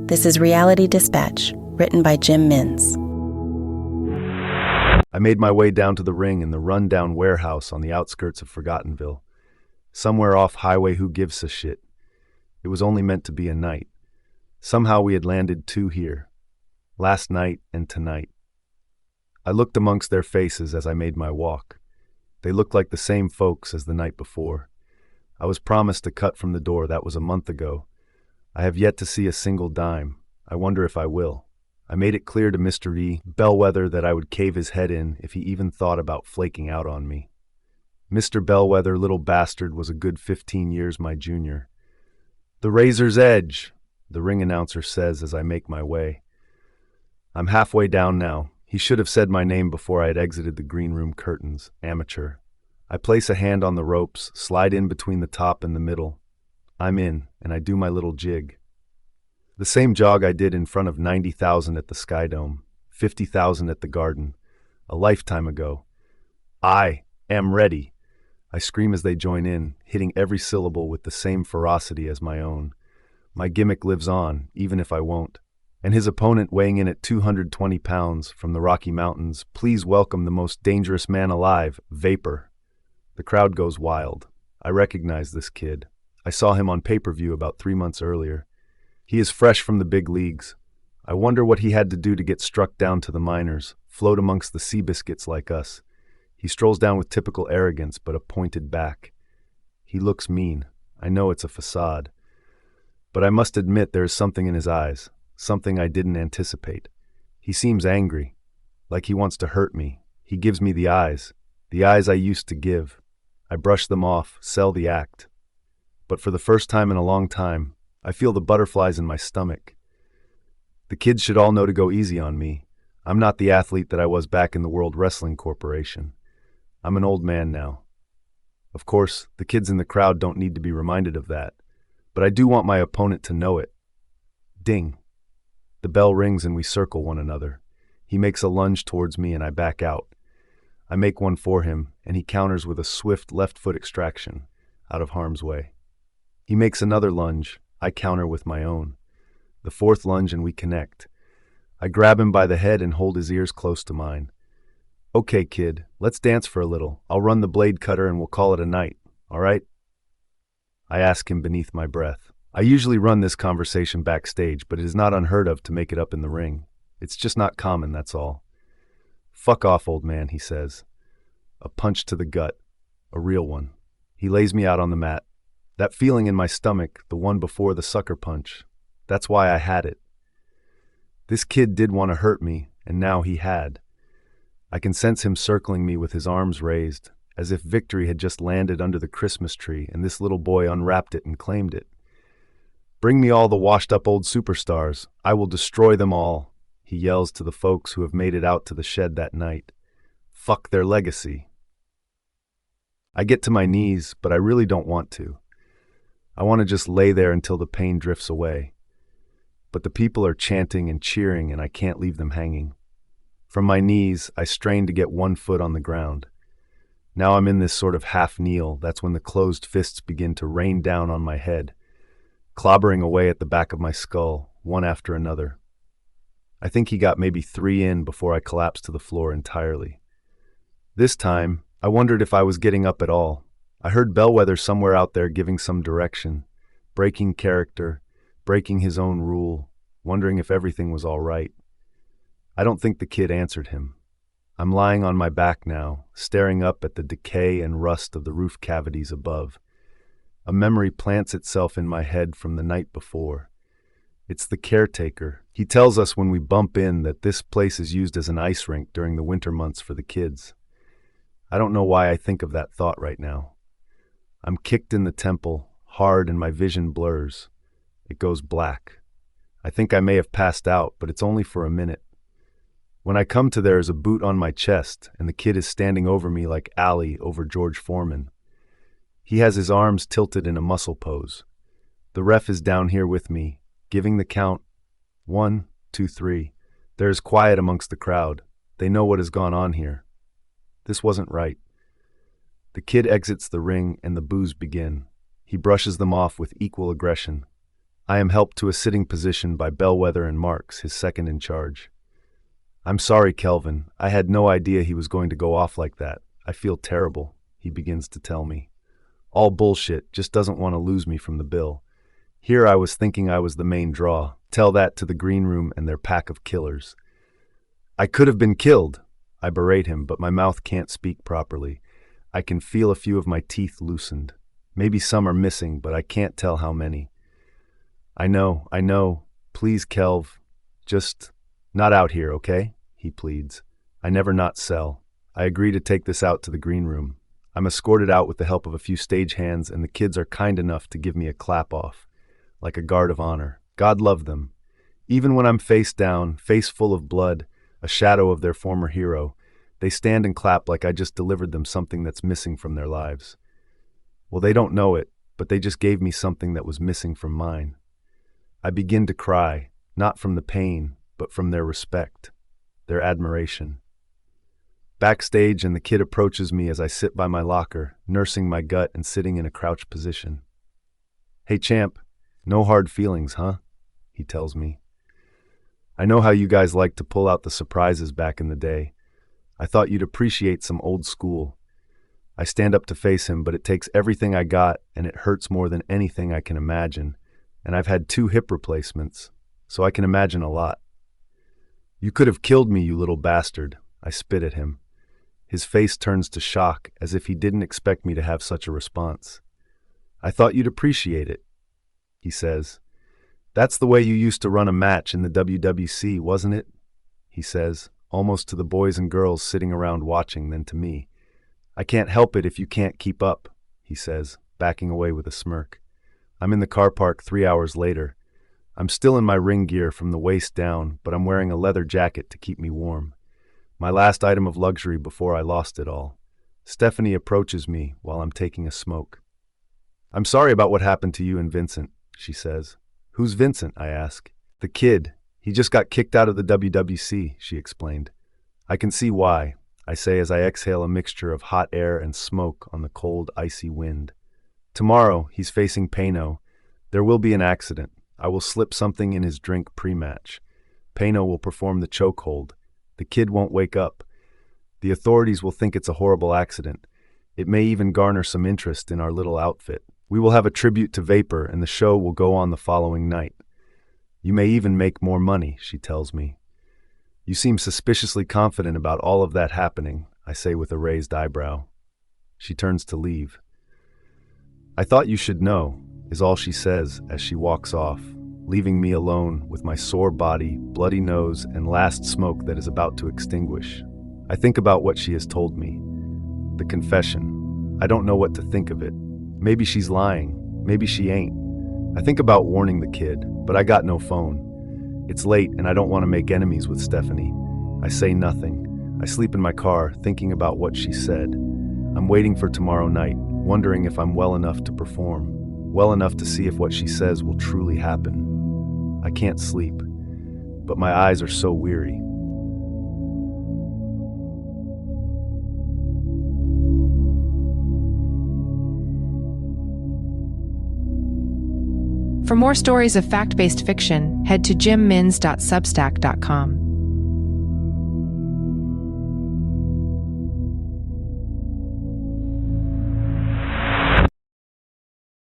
This is Reality Dispatch, written by Jim Mintz. I made my way down to the ring in the run-down warehouse on the outskirts of Forgottenville. Somewhere off highway who gives a shit. It was only meant to be a night. Somehow we had landed two here. Last night and tonight. I looked amongst their faces as I made my walk. They looked like the same folks as the night before. I was promised a cut from the door. That was a month ago. I have yet to see a single dime. I wonder if I will. I made it clear to Mr. E. Bellwether that I would cave his head in if he even thought about flaking out on me. Mr. Bellwether, little bastard, was a good 15 years my junior. "The razor's edge," the ring announcer says as I make my way. I'm halfway down now. He should have said my name before I had exited the green room curtains. Amateur. I place a hand on the ropes, slide in between the top and the middle. I'm in, and I do my little jig. The same jog I did in front of 90,000 at the Sky Dome, 50,000 at the Garden, a lifetime ago. I am ready. I scream as they join in, hitting every syllable with the same ferocity as my own. My gimmick lives on, even if I won't. And his opponent, weighing in at 220 pounds from the Rocky Mountains, please welcome the most dangerous man alive, Vapor. The crowd goes wild. I recognize this kid. I saw him on pay-per-view about 3 months earlier. He is fresh from the big leagues. I wonder what he had to do to get struck down to the minors, float amongst the Seabiscuits like us. He strolls down with typical arrogance, but a pointed back. He looks mean. I know it's a facade. But I must admit there is something in his eyes, something I didn't anticipate. He seems angry, like he wants to hurt me. He gives me the eyes I used to give. I brush them off, sell the act. But for the first time in a long time, I feel the butterflies in my stomach. The kids should all know to go easy on me. I'm not the athlete that I was back in the World Wrestling Corporation. I'm an old man now. Of course, the kids in the crowd don't need to be reminded of that, but I do want my opponent to know it. Ding. The bell rings and we circle one another. He makes a lunge towards me and I back out. I make one for him, and he counters with a swift left foot extraction, out of harm's way. He makes another lunge, I counter with my own. The fourth lunge and we connect. I grab him by the head and hold his ears close to mine. "Okay, kid, let's dance for a little. I'll run the blade cutter and we'll call it a night, all right?" I ask him beneath my breath. I usually run this conversation backstage, but it is not unheard of to make it up in the ring. It's just not common, that's all. "Fuck off, old man," he says. A punch to the gut. A real one. He lays me out on the mat. That feeling in my stomach, the one before the sucker punch, that's why I had it. This kid did want to hurt me, and now he had. I can sense him circling me with his arms raised, as if victory had just landed under the Christmas tree and this little boy unwrapped it and claimed it. "Bring me all the washed-up old superstars. I will destroy them all," he yells to the folks who have made it out to the shed that night. Fuck their legacy. I get to my knees, but I really don't want to. I want to just lay there until the pain drifts away. But the people are chanting and cheering, and I can't leave them hanging. From my knees, I strain to get one foot on the ground. Now I'm in this sort of half-kneel. That's when the closed fists begin to rain down on my head, clobbering away at the back of my skull, one after another. I think he got maybe 3 in before I collapsed to the floor entirely. This time, I wondered if I was getting up at all. I heard Bellwether somewhere out there giving some direction, breaking character, breaking his own rule, wondering if everything was all right. I don't think the kid answered him. I'm lying on my back now, staring up at the decay and rust of the roof cavities above. A memory plants itself in my head from the night before. It's the caretaker. He tells us when we bump in that this place is used as an ice rink during the winter months for the kids. I don't know why I think of that thought right now. I'm kicked in the temple, hard, and my vision blurs. It goes black. I think I may have passed out, but it's only for a minute. When I come to, there is a boot on my chest, and the kid is standing over me like Ali over George Foreman. He has his arms tilted in a muscle pose. The ref is down here with me, giving the count. 1, 2, 3. There is quiet amongst the crowd. They know what has gone on here. This wasn't right. The kid exits the ring and the boos begin. He brushes them off with equal aggression. I am helped to a sitting position by Bellwether and Marks, his second in charge. I'm sorry, Kelvin. I had no idea he was going to go off like that. I feel terrible, he begins to tell me. All bullshit, just doesn't want to lose me from the bill. Here I was thinking I was the main draw. Tell that to the green room and their pack of killers. I could have been killed. I berate him, but my mouth can't speak properly. I can feel a few of my teeth loosened. Maybe some are missing, but I can't tell how many. I know. Please, Kelv. Just not out here, okay? He pleads. I never not sell. I agree to take this out to the green room. I'm escorted out with the help of a few stagehands, and the kids are kind enough to give me a clap-off, like a guard of honor. God love them. Even when I'm face down, face full of blood, a shadow of their former hero, they stand and clap like I just delivered them something that's missing from their lives. Well, they don't know it, but they just gave me something that was missing from mine. I begin to cry, not from the pain, but from their respect, their admiration. Backstage, and the kid approaches me as I sit by my locker, nursing my gut and sitting in a crouched position. Hey, champ, no hard feelings, huh? He tells me. I know how you guys like to pull out the surprises back in the day. I thought you'd appreciate some old school. I stand up to face him, but it takes everything I got, and it hurts more than anything I can imagine. And I've had 2 hip replacements, so I can imagine a lot. You could have killed me, you little bastard. I spit at him. His face turns to shock, as if he didn't expect me to have such a response. I thought you'd appreciate it, he says. That's the way you used to run a match in the WWC, wasn't it? He says, almost to the boys and girls sitting around watching, then to me. I can't help it if you can't keep up, he says, backing away with a smirk. I'm in the car park 3 hours later. I'm still in my ring gear from the waist down, but I'm wearing a leather jacket to keep me warm. My last item of luxury before I lost it all. Stephanie approaches me while I'm taking a smoke. I'm sorry about what happened to you and Vincent, she says. Who's Vincent? I ask. The kid. He just got kicked out of the WWC, she explained. I can see why, I say as I exhale a mixture of hot air and smoke on the cold, icy wind. Tomorrow, he's facing Pano. There will be an accident. I will slip something in his drink pre-match. Pano will perform the chokehold. The kid won't wake up. The authorities will think it's a horrible accident. It may even garner some interest in our little outfit. We will have a tribute to Vapor, and the show will go on the following night. You may even make more money, she tells me. You seem suspiciously confident about all of that happening, I say with a raised eyebrow. She turns to leave. I thought you should know, is all she says as she walks off, leaving me alone with my sore body, bloody nose, and last smoke that is about to extinguish. I think about what she has told me. The confession. I don't know what to think of it. Maybe she's lying. Maybe she ain't. I think about warning the kid, but I got no phone. It's late and I don't want to make enemies with Stephanie. I say nothing. I sleep in my car, thinking about what she said. I'm waiting for tomorrow night, wondering if I'm well enough to perform, well enough to see if what she says will truly happen. I can't sleep, but my eyes are so weary. For more stories of fact-based fiction, head to jimmins.substack.com.